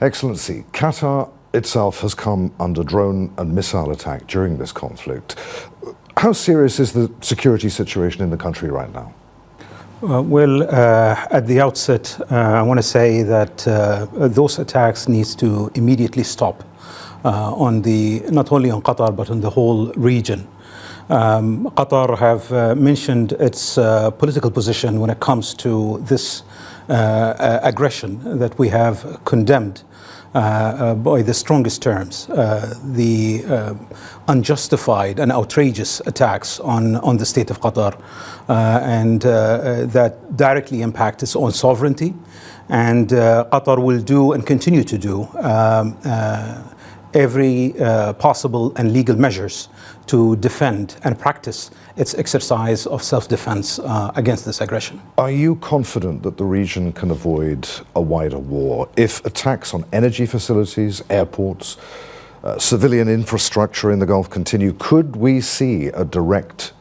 Excellency, Qatar itself has come under drone and missile attack during this conflict. How serious is the security situation in the country right now? At the outset, I want to say that those attacks needs to immediately stop not only on Qatar but on the whole region. Qatar have mentioned its political position when it comes to this aggression that we have condemned by the strongest terms, the unjustified and outrageous attacks on the state of Qatar, and that directly impact its own sovereignty. And Qatar will do and continue to do every possible and legal measures to defend and practice its exercise of self-defense against this aggression. Are you confident that the region can avoid a wider war if attacks on energy facilities, airports, civilian infrastructure in the Gulf continue? Could we see a direct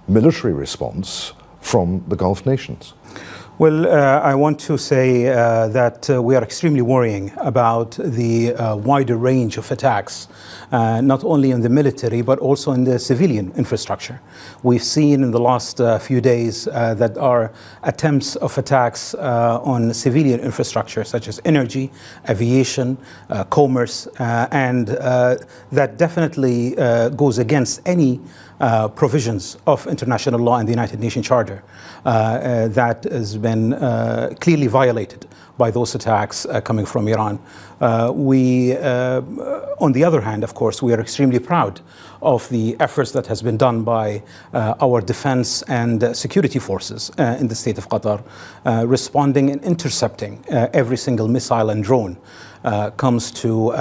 military response from the Gulf nations? Well, I want to say that we are extremely worrying about the wider range of attacks, not only in the military, but also in the civilian infrastructure. We've seen in the last few days that are attempts of attacks on civilian infrastructure, such as energy, aviation, commerce, and that definitely goes against any provisions of international law and the United Nations Charter that has been clearly violated by those attacks coming from Iran. On the other hand, of course, we are extremely proud of the efforts that has been done by our defense and security forces in the state of Qatar, responding and intercepting every single missile and drone comes to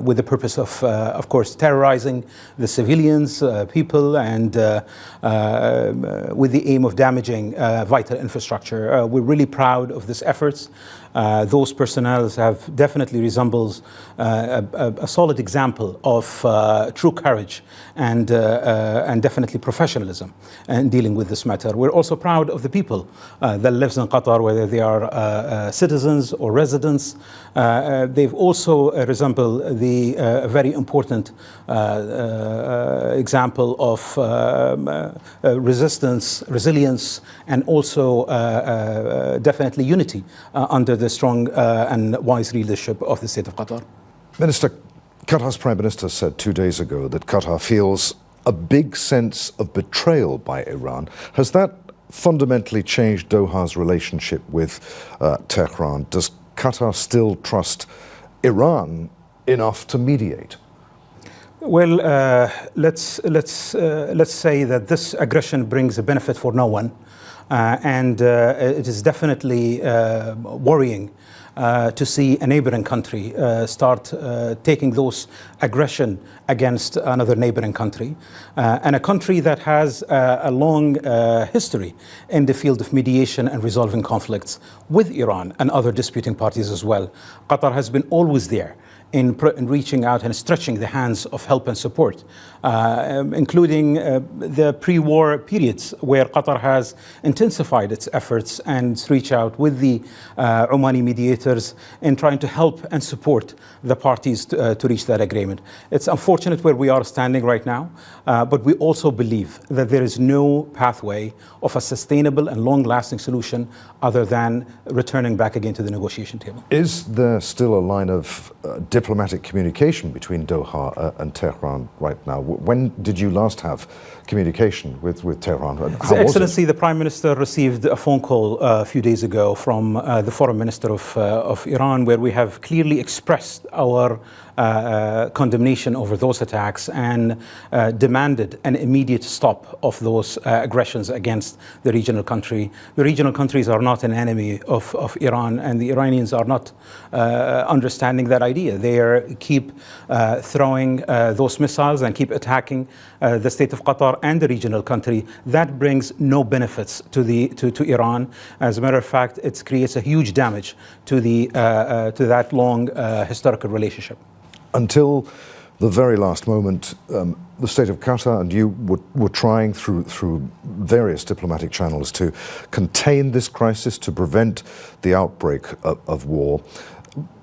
with the purpose of course, terrorizing the civilians, people, and with the aim of damaging vital infrastructure. We're really proud of these efforts. Those personnel have definitely resembles a solid example of true courage and definitely professionalism in dealing with this matter. We're also proud of the people that lives in Qatar, whether they are citizens or residents. They've also resemble the very important example of resistance, resilience, and also definitely unity under the strong and wise leadership of the state of Qatar. Minister, Qatar's Prime Minister said 2 days ago that Qatar feels a big sense of betrayal by Iran. Has that fundamentally changed Doha's relationship with Tehran? Does Qatar still trust Iran enough to mediate? Well, let's say that this aggression brings a benefit for no one, and it is definitely worrying to see a neighboring country start taking those aggression against another neighboring country, and a country that has a long history in the field of mediation and resolving conflicts with Iran and other disputing parties as well. Qatar has been always there in reaching out and stretching the hands of help and support, including the pre-war periods where Qatar has intensified its efforts and reach out with the Omani mediators in trying to help and support the parties to reach that agreement. It's unfortunate where we are standing right now, but we also believe that there is no pathway of a sustainable and long-lasting solution other than returning back again to the negotiation table. Is there still a line of diplomatic communication between Doha and Tehran right now? When did you last have communication with Tehran? His Excellency, the Prime Minister received a phone call a few days ago from the Foreign Minister of Iran, where we have clearly expressed our condemnation over those attacks and demanded an immediate stop of those aggressions against the regional country. The regional countries are not an enemy of Iran, and the Iranians are not understanding that idea. They keep throwing those missiles and keep attacking the state of Qatar and the regional country. That brings no benefits to Iran. As a matter of fact, it creates a huge damage to that long historical relationship. Until the very last moment, the state of Qatar and you were trying through various diplomatic channels to contain this crisis, to prevent the outbreak of war.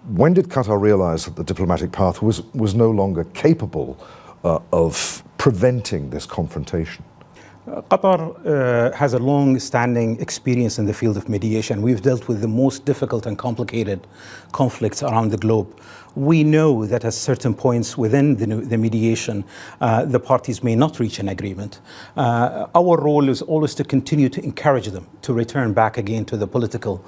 When did Qatar realize that the diplomatic path was no longer capable of preventing this confrontation? Qatar has a long-standing experience in the field of mediation. We've dealt with the most difficult and complicated conflicts around the globe. We know that at certain points within the mediation, the parties may not reach an agreement. Our role is always to continue to encourage them to return back again to the political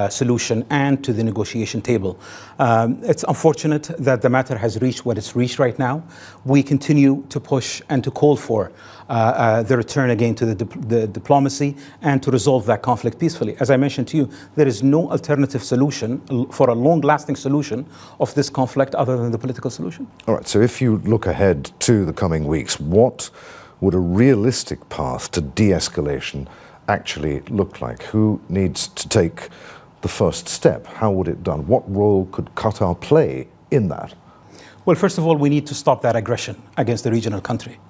solution and to the negotiation table. It's unfortunate that the matter has reached what it's reached right now. We continue to push and to call for the return again to the diplomacy and to resolve that conflict peacefully. As I mentioned to you, there is no alternative solution for a long-lasting solution of this conflict other than the political solution. All right, so if you look ahead to the coming weeks, what would a realistic path to de-escalation actually look like? Who needs to take the first step? How would it done? What role could Qatar play in that? Well, first of all, we need to stop that aggression against the regional country.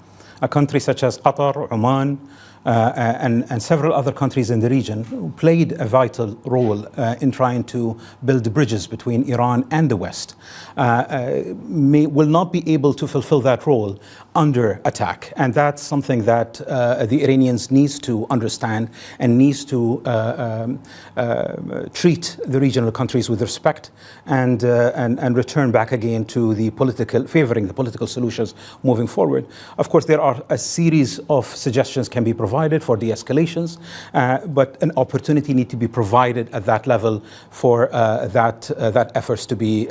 A country such as Qatar, Oman, and several other countries in the region played a vital role in trying to build bridges between Iran and the West, will not be able to fulfill that role under attack. And that's something that the Iranians needs to understand and needs to treat the regional countries with respect and return back again to favoring the political solutions moving forward. Of course, there are a series of suggestions can be provided for de-escalations, but an opportunity need to be provided at that level for that efforts to be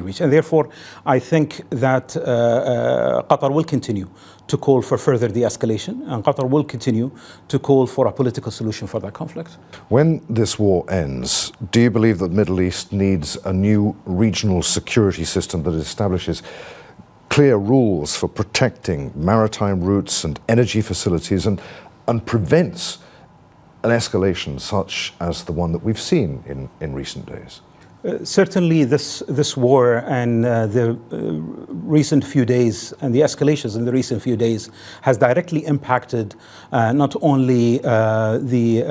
reached. And therefore, I think that Qatar will continue to call for further de-escalation, and Qatar will continue to call for a political solution for that conflict. When this war ends, do you believe that the Middle East needs a new regional security system that establishes clear rules for protecting maritime routes and energy facilities and prevents an escalation such as the one that we've seen in recent days? Certainly this war and the recent few days and the escalations in the recent few days has directly impacted not only the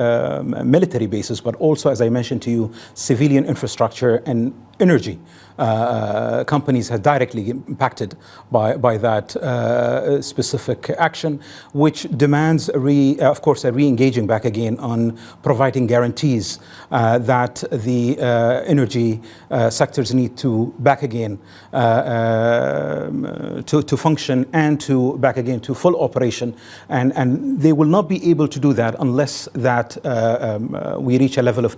military bases, but also, as I mentioned to you, civilian infrastructure and energy. Companies have directly impacted by that specific action, which demands, of course, a re-engaging back again on providing guarantees that the energy sectors need to back again to function and to back again to full operation. And they will not be able to do that unless that we reach a level of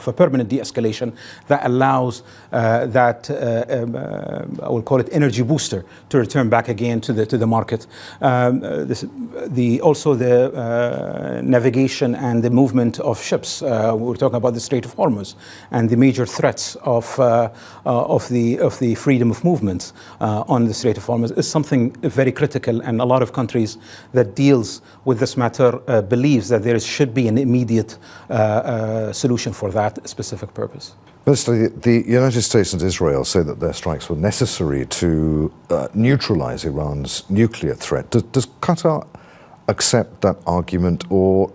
a permanent de-escalation that allows that I will call it energy booster to return back again to the market. Also the navigation and the movement of ships. We're talking about the Strait of Hormuz and the major threats of the freedom of movement on the Strait of Hormuz is something very critical, and a lot of countries that deals with this matter believes that there should be an immediate solution for that specific purpose. Minister, the United States and Israel say that their strikes were necessary to neutralize Iran's nuclear threat. Does Qatar accept that argument, or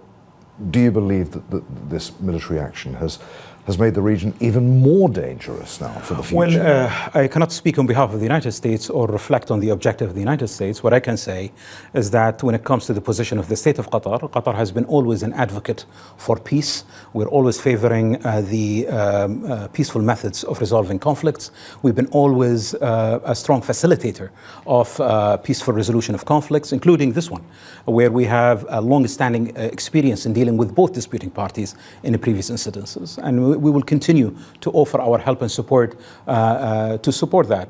do you believe that this military action has made the region even more dangerous now for the future? Well, I cannot speak on behalf of the United States or reflect on the objective of the United States. What I can say is that when it comes to the position of the state of Qatar, Qatar has been always an advocate for peace. We're always favoring the peaceful methods of resolving conflicts. We've been always a strong facilitator of peaceful resolution of conflicts, including this one, where we have a long-standing experience in dealing with both disputing parties in the previous incidences. And we will continue to offer our help and support to support that.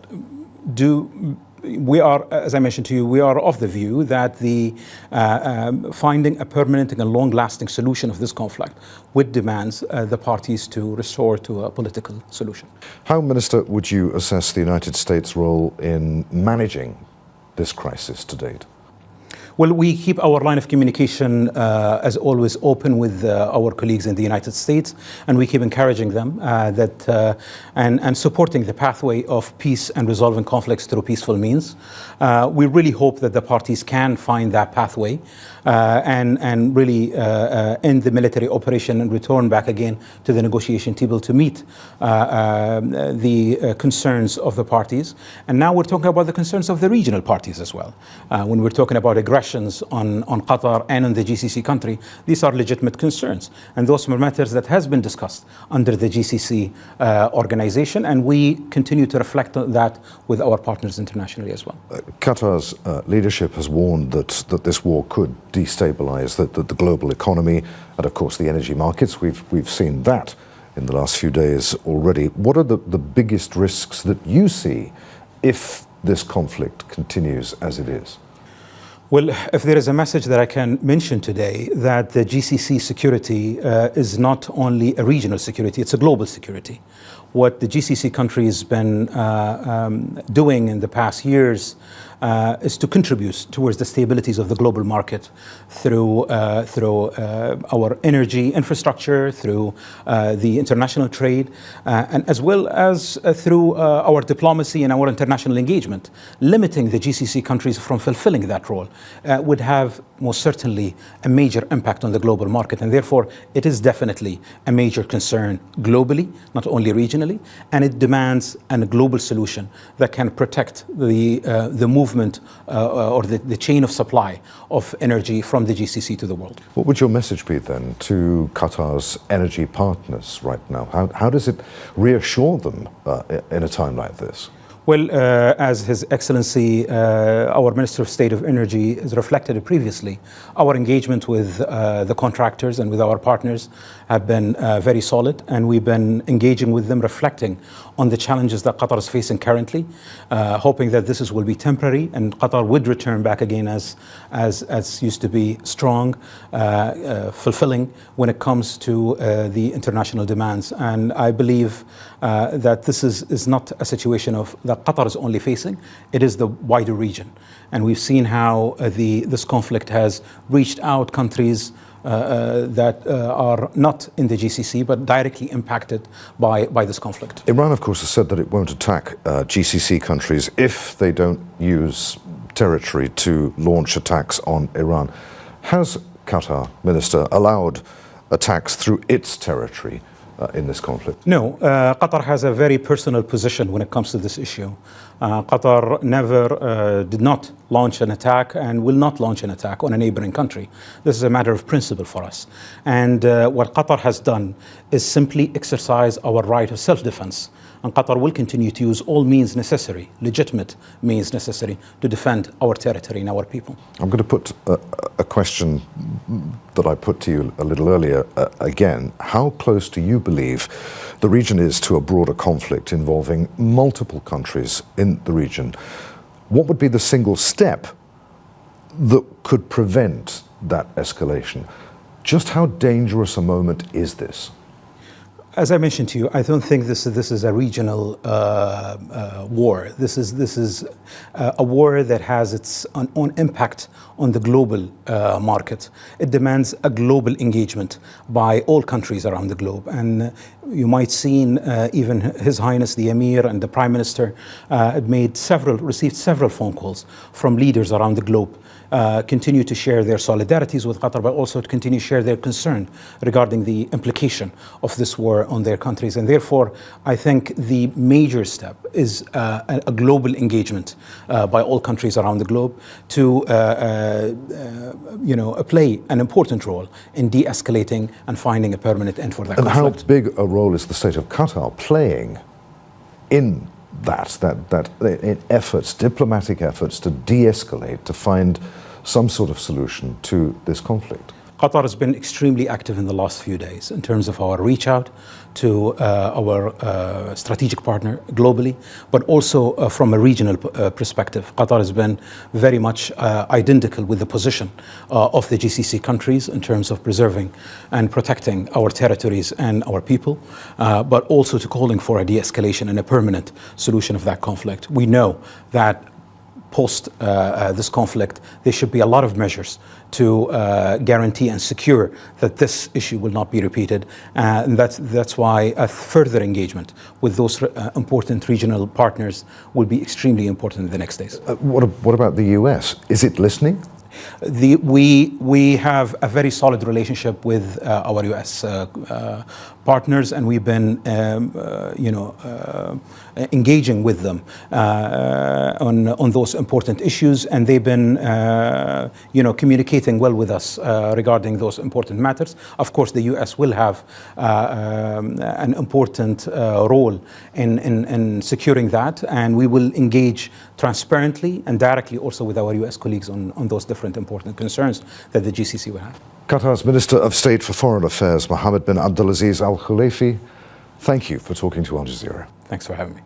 We are, as I mentioned to you, we are of the view that the finding a permanent and long-lasting solution of this conflict would demand the parties to restore to a political solution. How, Minister, would you assess the United States' role in managing this crisis to date? Well, we keep our line of communication, as always, open with our colleagues in the United States, and we keep encouraging them and supporting the pathway of peace and resolving conflicts through peaceful means. We really hope that the parties can find that pathway and really end the military operation and return back again to the negotiation table to meet the concerns of the parties. And now we're talking about the concerns of the regional parties as well. When we're talking about aggressions on Qatar and on the GCC country, these are legitimate concerns. And those are matters that has been discussed under the GCC organization, and we continue to reflect on that with our partners internationally as well. Qatar's leadership has warned that this war could destabilize the global economy and, of course, the energy markets. We've seen that in the last few days already. What are the biggest risks that you see if this conflict continues as it is? Well, if there is a message that I can mention today, that the GCC security is not only a regional security, it's a global security. What the GCC countries been doing in the past years is to contribute towards the stabilities of the global market through our energy infrastructure, through the international trade, and as well as through our diplomacy and our international engagement. Limiting the GCC countries from fulfilling that role would have most certainly a major impact on the global market, and therefore it is definitely a major concern globally, not only regionally, and it demands a global solution that can protect the movement or the chain of supply of energy from the GCC to the world. What would your message be then to Qatar's energy partners right now? How does it reassure them in a time like this? Well, as His Excellency, our Minister of State of Energy, has reflected previously, our engagement with the contractors and with our partners have been very solid, and we've been engaging with them, reflecting on the challenges that Qatar is facing currently, hoping that this will be temporary and Qatar would return back again as used to be strong, fulfilling when it comes to the international demands. And I believe that this is not a situation that Qatar is only facing, it is the wider region. And we've seen how this conflict has reached out countries that are not in the GCC but directly impacted by this conflict. Iran, of course, has said that it won't attack GCC countries if they don't use territory to launch attacks on Iran. Has Qatar, Minister, allowed attacks through its territory in this conflict? No, Qatar has a very personal position when it comes to this issue. Qatar never did not launch an attack and will not launch an attack on a neighboring country. This is a matter of principle for us. And what Qatar has done is simply exercise our right of self-defense. And Qatar will continue to use all means necessary, legitimate means necessary, to defend our territory and our people. I'm going to put a question that I put to you a little earlier again. How close do you believe the region is to a broader conflict involving multiple countries in the region? What would be the single step that could prevent that escalation? Just how dangerous a moment is this? As I mentioned to you, I don't think this is a regional war. This is a war that has its own impact on the global market. It demands a global engagement by all countries around the globe. And you might seen even His Highness the Emir and the Prime Minister received several phone calls from leaders around the globe. Continue to share their solidarities with Qatar, but also to continue to share their concern regarding the implication of this war on their countries. And therefore, I think the major step is a global engagement by all countries around the globe to play an important role in de-escalating and finding a permanent end for that conflict. And how big a role is the state of Qatar playing in in efforts, diplomatic efforts to de-escalate, to find some sort of solution to this conflict? Qatar has been extremely active in the last few days in terms of our reach out to our strategic partner globally, but also from a regional perspective. Qatar has been very much identical with the position of the GCC countries in terms of preserving and protecting our territories and our people, but also to calling for a de-escalation and a permanent solution of that conflict. We know that post this conflict, there should be a lot of measures to guarantee and secure that this issue will not be repeated. And that's why a further engagement with those important regional partners will be extremely important in the next days. What about the US? Is it listening? We have a very solid relationship with our U.S. Partners, and we've been, engaging with them on those important issues, and they've been, communicating well with us regarding those important matters. Of course, the U.S. will have an important role in securing that, and we will engage transparently and directly also with our U.S. colleagues on those different important concerns that the GCC will have. Qatar's Minister of State for Foreign Affairs, Mohammed bin Abdulaziz Al Khulaifi, thank you for talking to Al Jazeera. Thanks for having me.